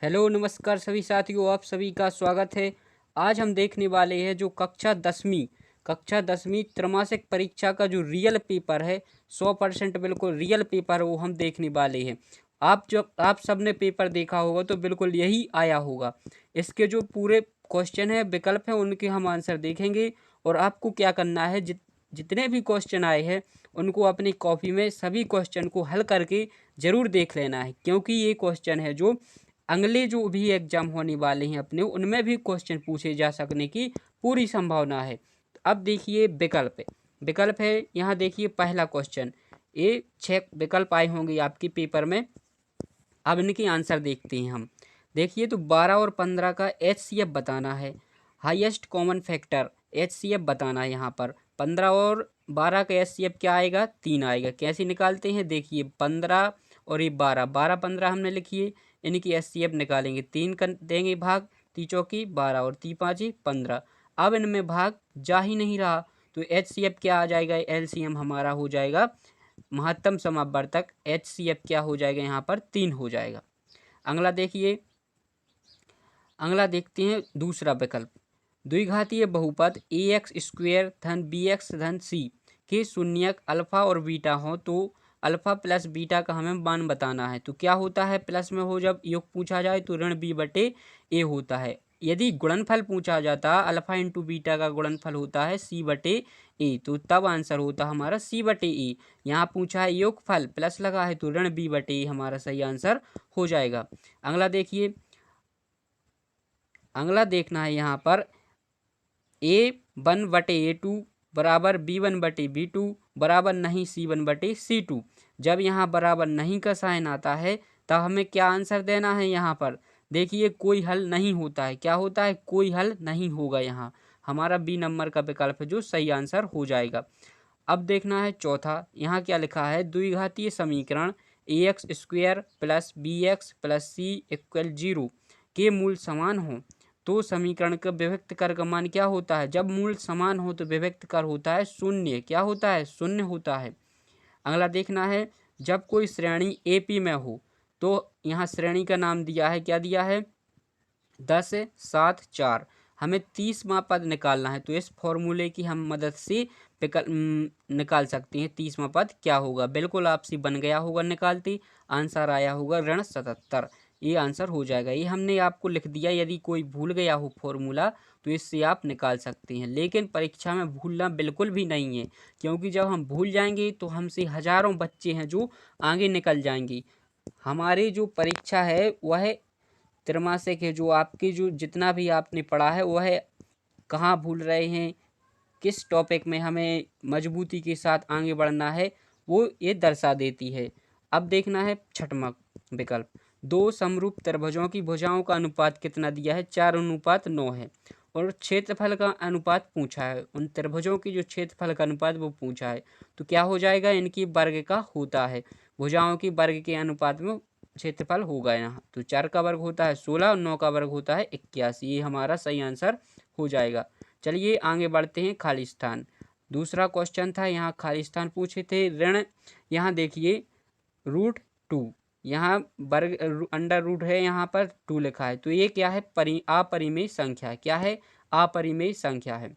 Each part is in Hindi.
हेलो नमस्कार सभी साथियों, आप सभी का स्वागत है। आज हम देखने वाले हैं जो कक्षा 10वीं त्रैमासिक परीक्षा का जो रियल पेपर है 100% बिल्कुल रियल पेपर है वो हम देखने वाले हैं। आप सब ने पेपर देखा होगा तो बिल्कुल यही आया होगा। इसके जो पूरे क्वेश्चन है विकल्प हैं उनके हम आंसर देखेंगे और आपको क्या करना है जितने भी क्वेश्चन आए हैं उनको अपनी कॉपी में सभी क्वेश्चन को हल करके ज़रूर देख लेना है, क्योंकि ये क्वेश्चन है जो अगले जो भी एग्जाम होने वाले हैं अपने उनमें भी क्वेश्चन पूछे जा सकने की पूरी संभावना है। अब देखिए विकल्प है। यहाँ देखिए पहला क्वेश्चन, ये 6 विकल्प आए होंगे आपके पेपर में। अब इनके आंसर देखते हैं हम। देखिए तो 12 और 15 का HCF बताना है, हाईएस्ट कॉमन फैक्टर HCF बताना है। यहाँ पर 15 और 12 का HCF क्या आएगा, 3 आएगा। कैसे निकालते हैं, देखिए 15 और ये 12 15 हमने लिखिए, इनकी HCF निकालेंगे, 3 कर देंगे भाग, 3 चौकी 12 और 3 पाँची 15। अब इनमें भाग जा ही नहीं रहा तो HCF क्या आ जाएगा, LCM हमारा हो जाएगा महत्तम समावर्तक HCF क्या हो जाएगा, यहाँ पर 3 हो जाएगा। अगला देखते हैं दूसरा विकल्प, द्विघातीय बहुपद ax² धन bx धन c के शून्यक अल्फा और बीटा हो तो अल्फा प्लस बीटा का हमें मान बताना है। तो क्या होता है, प्लस में हो जब योग पूछा जाए तो ऋण b बटे ए होता है। यदि गुणनफल पूछा जाता अल्फा इंटू बीटा का गुणनफल होता है c बटे ए, तो तब आंसर होता हमारा c बटे ए। यहाँ पूछा है योगफल, प्लस लगा है तो ऋण b बटे ए हमारा सही आंसर हो जाएगा। अगला देखिए, अगला देखना है यहाँ पर A1/A2 बराबर B1/B2 बराबर नहीं C1/C2। जब यहाँ बराबर नहीं का साइन आता है तब हमें क्या आंसर देना है। यहाँ पर देखिए कोई हल नहीं होता है, क्या होता है, कोई हल नहीं होगा। यहाँ हमारा बी नंबर का विकल्प है जो सही आंसर हो जाएगा। अब देखना है चौथा, यहाँ क्या लिखा है, द्विघातीय समीकरण ax² plus bx plus c equal 0 के मूल समान हो तो समीकरण का विभक्त कर का मान क्या होता है। जब मूल समान हो तो विभक्त कर होता है शून्य, क्या होता है, शून्य होता है। अगला देखना है, जब कोई श्रेणी AP में हो तो यहाँ श्रेणी का नाम दिया है, क्या दिया है, 10 7 4। हमें 30वां पद निकालना है तो इस फॉर्मूले की हम मदद से निकाल सकते हैं 30वां पद क्या होगा। बिल्कुल आपसे बन गया होगा निकालते, आंसर आया होगा ऋण 77। ये आंसर हो जाएगा। ये हमने आपको लिख दिया, यदि कोई भूल गया हो फॉर्मूला तो इससे आप निकाल सकते हैं। लेकिन परीक्षा में भूलना बिल्कुल भी नहीं है, क्योंकि जब हम भूल जाएंगे तो हमसे हजारों बच्चे हैं जो आगे निकल जाएंगे। हमारी जो परीक्षा है वह त्रैमासिक है, जो आपकी जो जितना भी आपने पढ़ा है वह कहाँ भूल रहे हैं, किस टॉपिक में हमें मजबूती के साथ आगे बढ़ना है वो ये दर्शा देती है। अब देखना है छठवां विकल्प, दो समरूप त्रिभुजों की भुजाओं का अनुपात कितना दिया है, 4:9 है और क्षेत्रफल का अनुपात पूछा है। उन त्रिभुजों की जो क्षेत्रफल का अनुपात वो पूछा है तो क्या हो जाएगा, इनकी वर्ग का होता है, भुजाओं की वर्ग के अनुपात में क्षेत्रफल होगा। यहाँ तो 4 का वर्ग होता है 16 और 9 का वर्ग होता है 81। ये हमारा सही आंसर हो जाएगा। चलिए आगे बढ़ते हैं, खाली स्थान। दूसरा क्वेश्चन था, यहाँ खाली स्थान पूछे थे ऋण। यहाँ देखिए √2, यहाँ वर्ग अंडर रूट है, यहाँ पर 2 लिखा है तो ये क्या है, अपरिमेय संख्या, क्या है, अपरिमेय संख्या है।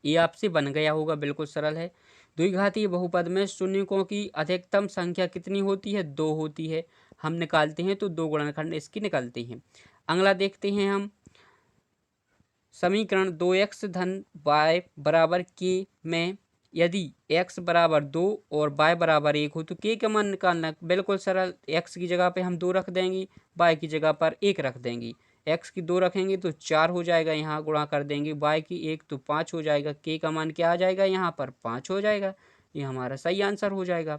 ये आपसे बन गया होगा, बिल्कुल सरल है। द्विघातीय बहुपद में शून्यकों की अधिकतम संख्या कितनी होती है, 2 होती है। हम निकालते हैं तो 2 गुणनखंड इसकी निकलते हैं। अगला देखते हैं हम, समीकरण 2x धन y बराबर k में यदि x बराबर 2 और y बराबर 1 हो तो k का मान निकालना बिल्कुल सरल। x की जगह पे हम 2 रख देंगे, y की जगह पर 1 रख देंगे। x की 2 रखेंगे तो 4 हो जाएगा, यहाँ गुणा कर देंगे, y की 1 तो 5 हो जाएगा, k का मान क्या आ जाएगा, यहाँ पर 5 हो जाएगा। ये हमारा सही आंसर हो जाएगा।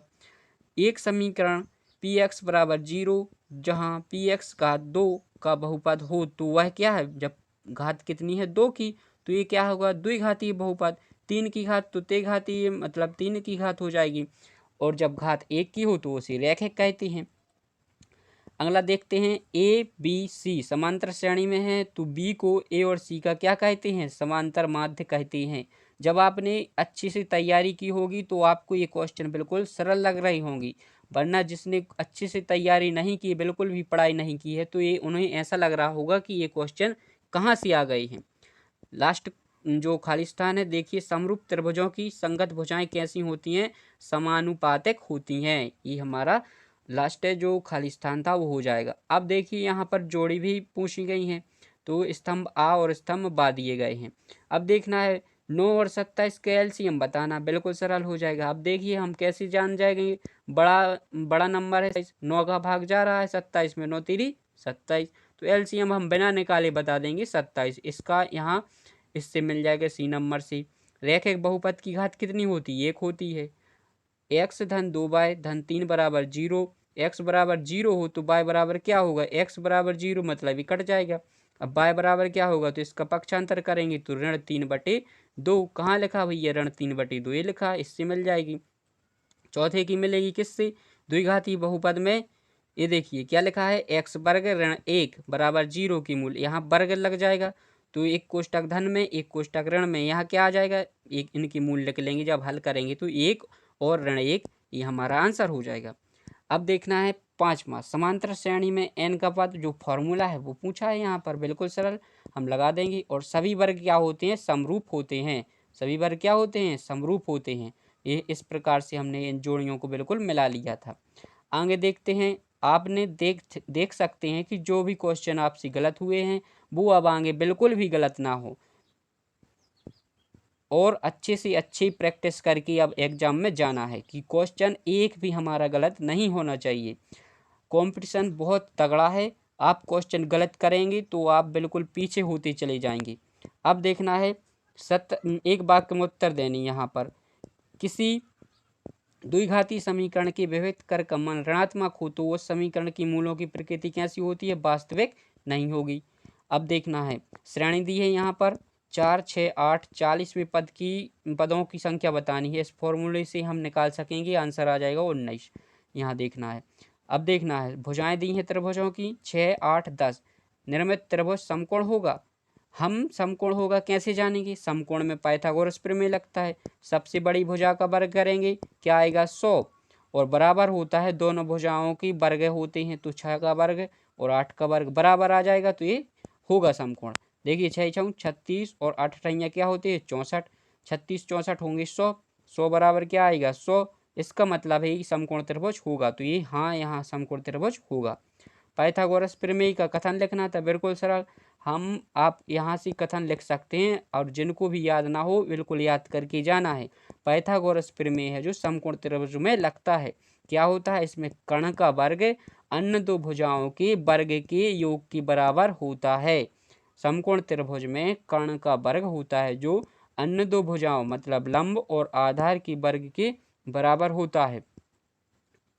एक समीकरण px बराबर 0 जहाँ px का 2 का बहुपद हो तो वह क्या है, जब घात कितनी है 2 की तो ये क्या होगा, द्विघातीय बहुपद। 3 की घात तो तेघातीय, मतलब 3 की घात हो जाएगी, और जब घात 1 की हो तो उसे रैखिक कहते हैं। अगला देखते हैं, ए बी सी समांतर श्रेणी में है तो बी को ए और सी का क्या कहते हैं, समांतर माध्य कहते हैं। जब आपने अच्छी से तैयारी की होगी तो आपको ये क्वेश्चन बिल्कुल सरल लग रही होंगी। वरना जिसने अच्छे से तैयारी नहीं की, बिल्कुल भी पढ़ाई नहीं की है, तो ये उन्हें ऐसा लग रहा होगा कि ये क्वेश्चन कहाँ से आ गए हैं। लास्ट जो खाली स्थान है, देखिए समरूप त्रिभुजों की संगत भुजाएं कैसी होती हैं, समानुपातिक होती हैं। ये हमारा लास्ट है जो खाली स्थान था वो हो जाएगा। अब देखिए यहाँ पर जोड़ी भी पूछी गई हैं, तो स्तंभ आ और स्तंभ बा दिए गए हैं। अब देखना है 9 और 27 का एलसीएम बताना, बिल्कुल सरल हो जाएगा। अब देखिए हम कैसे जान जाएंगे, बड़ा बड़ा नंबर है 9 का भाग जा रहा है 27 में, 9 तिरी 27, तो एलसीएम हम बिना निकाले बता देंगे 27। इसका यहाँ इससे मिल जाएगा सी नंबर से। रैखिक बहुपद की घात कितनी होती है, 1 होती है। एक्स धन 2y धन 3 बराबर 0, एक्स बराबर 0 हो तो y बराबर क्या होगा, एक्स बराबर 0 मतलब ये कट जाएगा। अब y बराबर क्या होगा, तो इसका पक्षांतर करेंगे तो ऋण 3/2। कहाँ लिखा भैया, ऋण 3/2 ये लिखा, इससे मिल जाएगी। चौथे की मिलेगी किससे, द्विघाती बहुपद में। ये देखिए क्या लिखा है, एक्स वर्ग ऋण 1 बराबर 0 की मूल, यहाँ वर्ग लग जाएगा तो एक कोष्टक धन में एक कोष्टक ऋण में, यहाँ क्या आ जाएगा, एक इनकी मूल लिख लेंगे जब हल करेंगे तो 1 और ऋण 1, ये हमारा आंसर हो जाएगा। अब देखना है 5वां, समांतर श्रेणी में n का पद, जो फॉर्मूला है वो पूछा है यहाँ पर, बिल्कुल सरल हम लगा देंगे। और सभी वर्ग क्या होते हैं, समरूप होते हैं। सभी वर्ग क्या होते हैं, समरूप होते हैं। ये इस प्रकार से हमने इन जोड़ियों को बिल्कुल मिला लिया था। आगे देखते हैं, आपने देख सकते हैं कि जो भी क्वेश्चन आपसे गलत हुए हैं वो अब आगे बिल्कुल भी गलत ना हो, और अच्छे से अच्छी प्रैक्टिस करके अब एग्जाम में जाना है कि क्वेश्चन एक भी हमारा गलत नहीं होना चाहिए। कंपटीशन बहुत तगड़ा है, आप क्वेश्चन गलत करेंगे तो आप बिल्कुल पीछे होते चले जाएंगे। अब देखना है एक वाक्य में उत्तर देनी। यहाँ पर किसी द्विघाती समीकरण के विविध कर का मान ऋणात्मक हो तो उस समीकरण की मूलों की प्रकृति कैसी होती है, वास्तविक नहीं होगी। अब देखना है, श्रेणी दी है यहाँ पर 4, 6, 8, 40वें पदों की संख्या बतानी है। इस फॉर्मूले से हम निकाल सकेंगे, आंसर आ जाएगा 19। यहाँ देखना है। अब देखना है, भुजाएं दी हैं त्रिभुजों की 6, 8, 10। निर्मित त्रिभुज समकोण होगा। हम समकोण होगा कैसे जानेंगे, समकोण में पाइथागोरस प्रमेय लगता है। सबसे बड़ी भुजा का वर्ग करेंगे, क्या आएगा 100, और बराबर होता है दोनों भुजाओं की वर्ग होते हैं, तो 6 का वर्ग और 8 का वर्ग बराबर आ जाएगा, तो ये होगा समकोण। देखिए 6 6 36 और 8 अठैया क्या होते हैं 64, 36 64 होंगे 100, 100 बराबर क्या आएगा 100। इसका मतलब है कि समकोण त्रिभुज होगा, तो ये हाँ यहाँ समकोण त्रिभुज होगा। पाइथागोरस प्रमेय का कथन लिखना था, बिल्कुल सरल। आप यहाँ से कथन लिख सकते हैं, और जिनको भी याद ना हो बिल्कुल याद करके जाना है। पाइथागोरस प्रमेय है जो समकोण त्रिभुज में लगता है। क्या होता है, इसमें कर्ण का वर्ग अन्य दो भुजाओं के वर्ग के योग के बराबर होता है। समकोण त्रिभुज में कर्ण का वर्ग होता है जो अन्य दो भुजाओं मतलब लंब और आधार के वर्ग के बराबर होता है।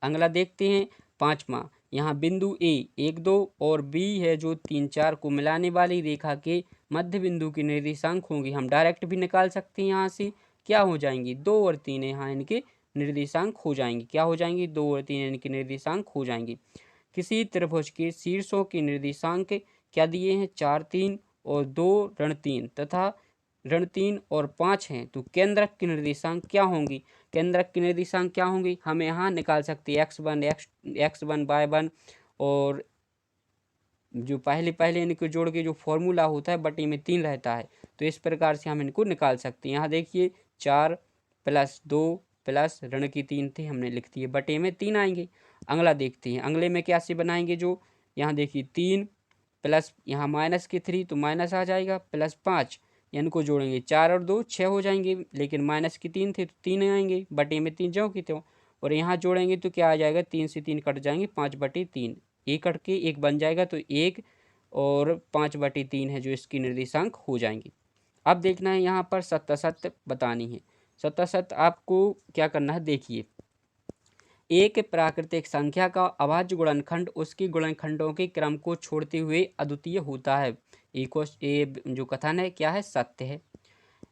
अगला देखते हैं 5वां, यहाँ बिंदु ए 1 2 और बी है जो 3 4 को मिलाने वाली रेखा के मध्य बिंदु के निर्देशांक होंगे। हम डायरेक्ट भी निकाल सकते हैं, यहाँ से क्या हो जाएंगे 2 और 3, यहाँ इनके निर्देशांक हो जाएंगे। क्या हो जाएंगे 2 और 3 इनके निर्देशांक हो जाएंगे। किसी त्रिभुज के शीर्षों के निर्देशांक क्या दिए हैं 4 3 और 2 ऋण 3 तथा ऋण 3 और 5 हैं, तो केंद्रक के निर्देशांक क्या होंगी, केंद्रक के निर्देशांक क्या होंगी हम यहाँ निकाल सकते हैं x1 y1, और जो पहले इनको जोड़ के जो फॉर्मूला होता है बटे में 3 रहता है, तो इस प्रकार से हम इनको निकाल सकते हैं। यहाँ देखिए 4 + 2 प्लस ऋण की 3 थे, हमने लिख दिए, बटे में 3 आएंगे। अगला देखते हैं, अगले में क्या से बनाएंगे, जो यहाँ देखिए 3 प्लस यहाँ माइनस की 3 तो माइनस आ जाएगा, प्लस 5 इनको जोड़ेंगे 4 और 2 6 हो जाएंगे, लेकिन माइनस की 3 थे तो 3 आएंगे, बटे में 3 जो की त्यों, और यहाँ जोड़ेंगे तो क्या आ जाएगा 3 से 3 कट जाएंगे, 5/3 एक कट के एक बन जाएगा, तो 1 और 5/3 है जो इसकी निर्देशांक हो जाएंगी। अब देखना है यहाँ पर सत्य बतानी है। सत्य आपको क्या करना है, देखिए एक प्राकृतिक संख्या का अभाज्य गुणनखंड उसके गुणनखंडों के क्रम को छोड़ते हुए अद्वितीय होता है। ये जो कथन है क्या है, सत्य है।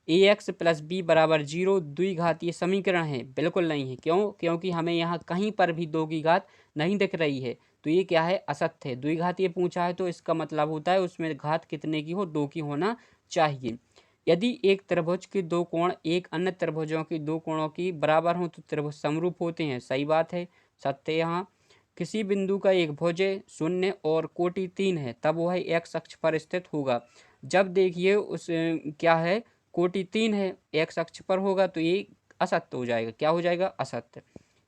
ax + b = 0 द्विघातीय समीकरण है, बिल्कुल नहीं है। क्यों, क्योंकि हमें यहाँ कहीं पर भी 2 की घात नहीं दिख रही है, तो ये क्या है, असत्य है। द्विघातीय पूछा है तो इसका मतलब होता है उसमें घात कितने की हो, 2 की होना चाहिए। यदि एक त्रिभुज के 2 कोण एक अन्य त्रिभुजों के 2 कोणों की बराबर हों तो त्रिभुज समरूप होते हैं, सही बात है। सत्य यहाँ किसी बिंदु का एक भुज शून्य और कोटि 3 है तब वह एक्स अक्ष पर स्थित होगा। जब देखिए उस क्या है कोटि 3 है एक्स अक्ष पर होगा तो ये असत्य हो जाएगा। क्या हो जाएगा? असत्य।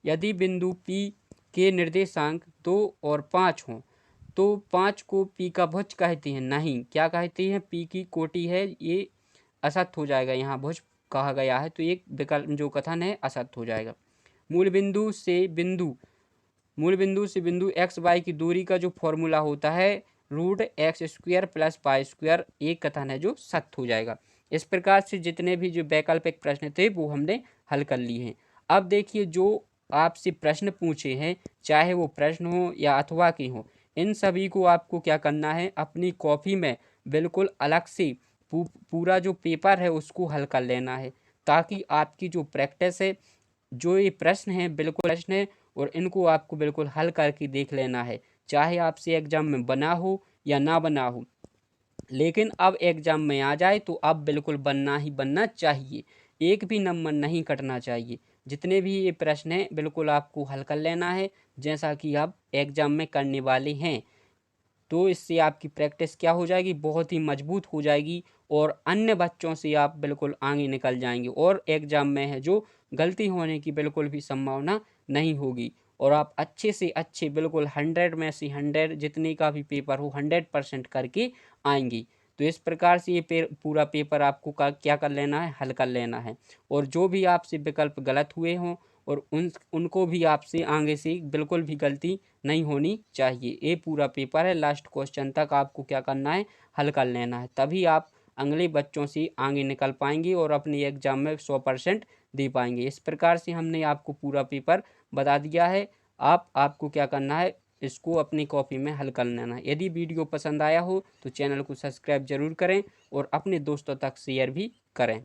यदि बिंदु P के निर्देशांक 2 और 5 हों तो 5 को P का भुज कहते हैं। नहीं, क्या कहते हैं? P की कोटि है, ये असत्य हो जाएगा। यहाँ भुज कहा गया है तो एक विकल्प जो कथन है असत्य हो जाएगा। मूल बिंदु से बिंदु एक्स वाई की दूरी का जो फॉर्मूला होता है √x² + y², एक कथन है जो सत्य हो जाएगा। इस प्रकार से जितने भी जो वैकल्पिक प्रश्न थे वो हमने हल कर लिए हैं। अब देखिए जो आपसे प्रश्न पूछे हैं चाहे वो प्रश्न हो या अथवा के हो, इन सभी को आपको क्या करना है अपनी कॉपी में बिल्कुल अलग से पूरा जो पेपर है उसको हल कर लेना है, ताकि आपकी जो प्रैक्टिस है जो ये प्रश्न है बिल्कुल प्रश्न है और इनको आपको बिल्कुल हल करके देख लेना है, चाहे आपसे एग्जाम में बना हो या ना बना हो। लेकिन अब एग्जाम में आ जाए तो अब बिल्कुल बनना ही बनना चाहिए, एक भी नंबर नहीं कटना चाहिए। जितने भी ये प्रश्न हैं बिल्कुल आपको हल कर लेना है जैसा कि आप एग्जाम में करने वाले हैं। तो इससे आपकी प्रैक्टिस क्या हो जाएगी? बहुत ही मजबूत हो जाएगी और अन्य बच्चों से आप बिल्कुल आगे निकल जाएंगे और एग्जाम में है जो गलती होने की बिल्कुल भी संभावना नहीं होगी और आप अच्छे से अच्छे बिल्कुल 100 में से 100 जितने का भी पेपर हो 100% करके आएंगी। तो इस प्रकार से ये पूरा पेपर आपको क्या कर लेना है? हल कर लेना है। और जो भी आपसे विकल्प गलत हुए हों और उनको भी आपसे आगे से बिल्कुल भी गलती नहीं होनी चाहिए। ये पूरा पेपर है, लास्ट क्वेश्चन तक आपको क्या करना है? हल कर लेना है, तभी आप अगले बच्चों से आगे निकल पाएंगे और अपने एग्जाम में 100% दे पाएंगे। इस प्रकार से हमने आपको पूरा पेपर बता दिया है। आपको क्या करना है? इसको अपनी कॉपी में हल कर लेना है। यदि वीडियो पसंद आया हो तो चैनल को सब्सक्राइब जरूर करें और अपने दोस्तों तक शेयर भी करें।